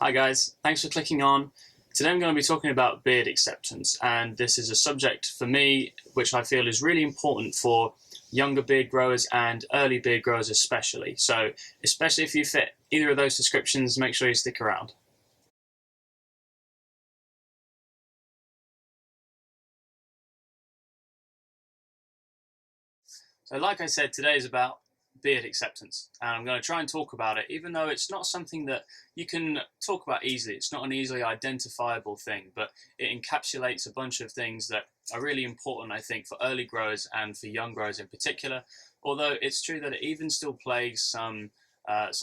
Hi guys, thanks for clicking on. Today I'm going to be talking about beard acceptance, and this is a subject for me which I feel is really important for younger beard growers and early beard growers especially. So especially if you fit either of those descriptions, make sure you stick around. So like I said, today is about beard acceptance, and I'm going to try and talk about it even though it's not something that you can talk about easily. It's not an easily identifiable thing, but it encapsulates a bunch of things that are really important, I think, for early growers and for young growers in particular, although it's true that it even still plagues some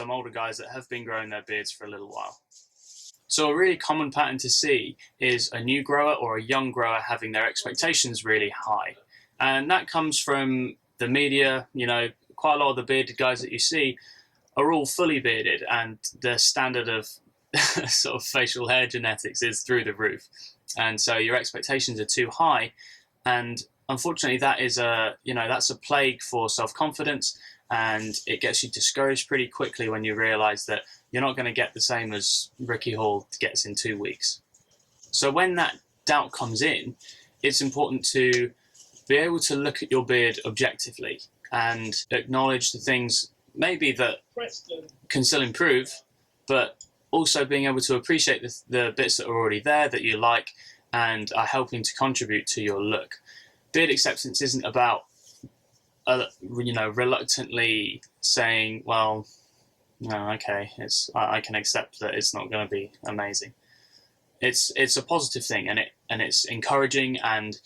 older guys that have been growing their beards for a little while. So a really common pattern to see is a new grower or a young grower having their expectations really high. And that comes from the media. Quite a lot of the bearded guys that you see are all fully bearded, and the standard of sort of facial hair genetics is through the roof. And so your expectations are too high. And unfortunately, that's a plague for self-confidence, and it gets you discouraged pretty quickly when you realize that you're not going to get the same as Ricky Hall gets in 2 weeks. So when that doubt comes in, it's important to be able to look at your beard objectively and acknowledge the things maybe that can still improve, but also being able to appreciate the bits that are already there that you like and are helping to contribute to your look. Beard acceptance isn't about reluctantly saying, well, no, okay, I can accept that it's not going to be amazing. It's a positive thing, and it's encouraging, and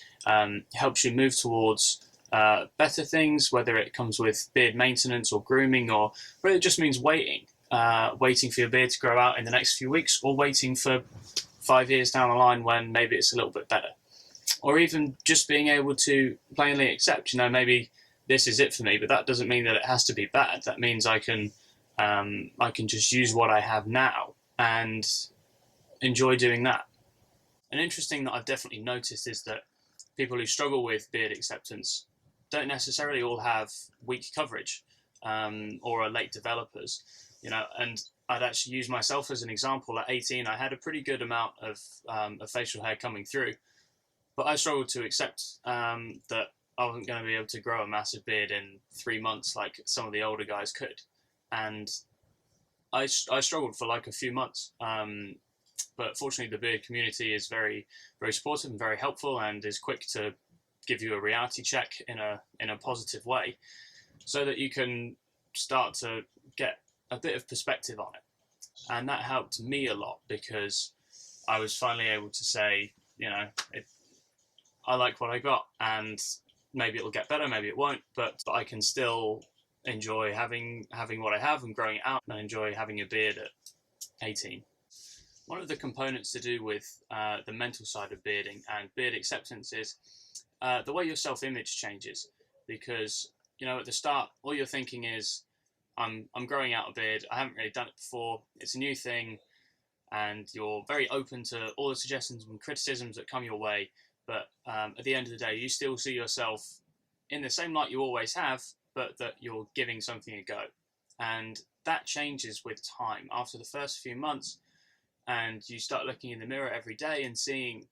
helps you move towards better things, whether it comes with beard maintenance or grooming, or whether it just means waiting for your beard to grow out in the next few weeks, or waiting for 5 years down the line when maybe it's a little bit better. Or even just being able to plainly accept, maybe this is it for me, but that doesn't mean that it has to be bad. That means I can just use what I have now and enjoy doing that. An interesting thing that I've definitely noticed is that people who struggle with beard acceptance don't necessarily all have weak coverage, or are late developers, and I'd actually use myself as an example. At 18, I had a pretty good amount of facial hair coming through, but I struggled to accept that I wasn't going to be able to grow a massive beard in 3 months like some of the older guys could. And I struggled for like a few months. But fortunately, the beard community is very, very supportive and very helpful, and is quick to give you a reality check in a positive way, so that you can start to get a bit of perspective on it. And that helped me a lot, because I was finally able to say, I like what I got, and maybe it'll get better, maybe it won't, but I can still enjoy having what I have and growing it out, and enjoy having a beard at 18. One of the components to do with the mental side of bearding and beard acceptance is the way your self-image changes. Because at the start, all you're thinking is, I'm growing out a beard, I haven't really done it before, it's a new thing, and you're very open to all the suggestions and criticisms that come your way. But at the end of the day, you still see yourself in the same light you always have, but that you're giving something a go. And that changes with time. After the first few months, and you start looking in the mirror every day and seeing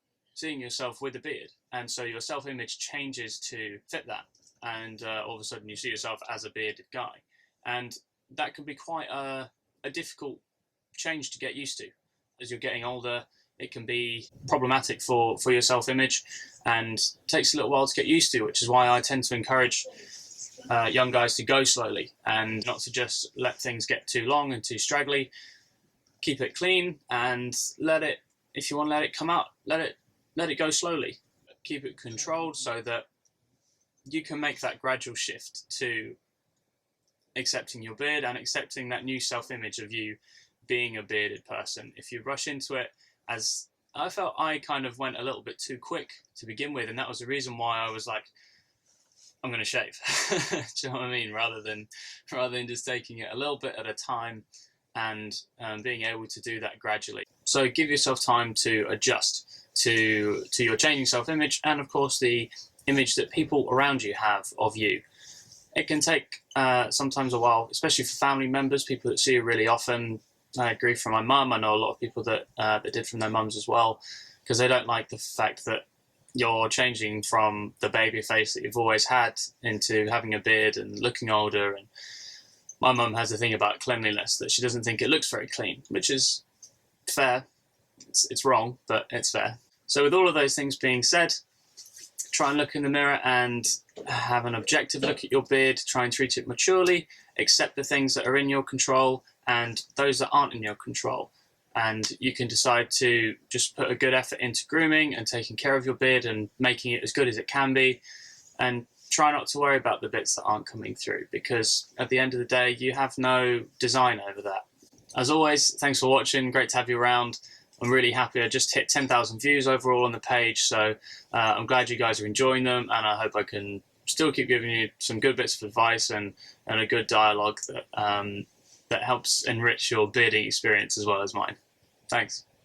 yourself with a beard, and so your self-image changes to fit that, and all of a sudden you see yourself as a bearded guy, and that can be quite a difficult change to get used to. As you're getting older, it can be problematic for your self-image, and takes a little while to get used to, which is why I tend to encourage young guys to go slowly, and not to just let things get too long and too straggly. Keep it clean, and if you want to let it come out, let it go slowly. Keep it controlled, so that you can make that gradual shift to accepting your beard and accepting that new self-image of you being a bearded person. If you rush into it, as I felt I kind of went a little bit too quick to begin with, and that was the reason why I was like, I'm going to shave. Do you know what I mean? Rather than just taking it a little bit at a time, and being able to do that gradually. So give yourself time to adjust to your changing self-image, and of course the image that people around you have of you. It can take sometimes a while, especially for family members, people that see you really often. I agree from my mum. I know a lot of people that did from their mums as well, because they don't like the fact that you're changing from the baby face that you've always had into having a beard and looking older. And my mum has a thing about cleanliness, that she doesn't think it looks very clean, which is fair. It's wrong, but it's fair. So with all of those things being said, try and look in the mirror and have an objective look at your beard. Try and treat it maturely. Accept the things that are in your control and those that aren't in your control. And you can decide to just put a good effort into grooming and taking care of your beard and making it as good as it can be. And try not to worry about the bits that aren't coming through, because at the end of the day, you have no design over that. As always, thanks for watching. Great to have you around. I'm really happy. I just hit 10,000 views overall on the page, so I'm glad you guys are enjoying them, and I hope I can still keep giving you some good bits of advice and a good dialogue that helps enrich your bearding experience as well as mine. Thanks.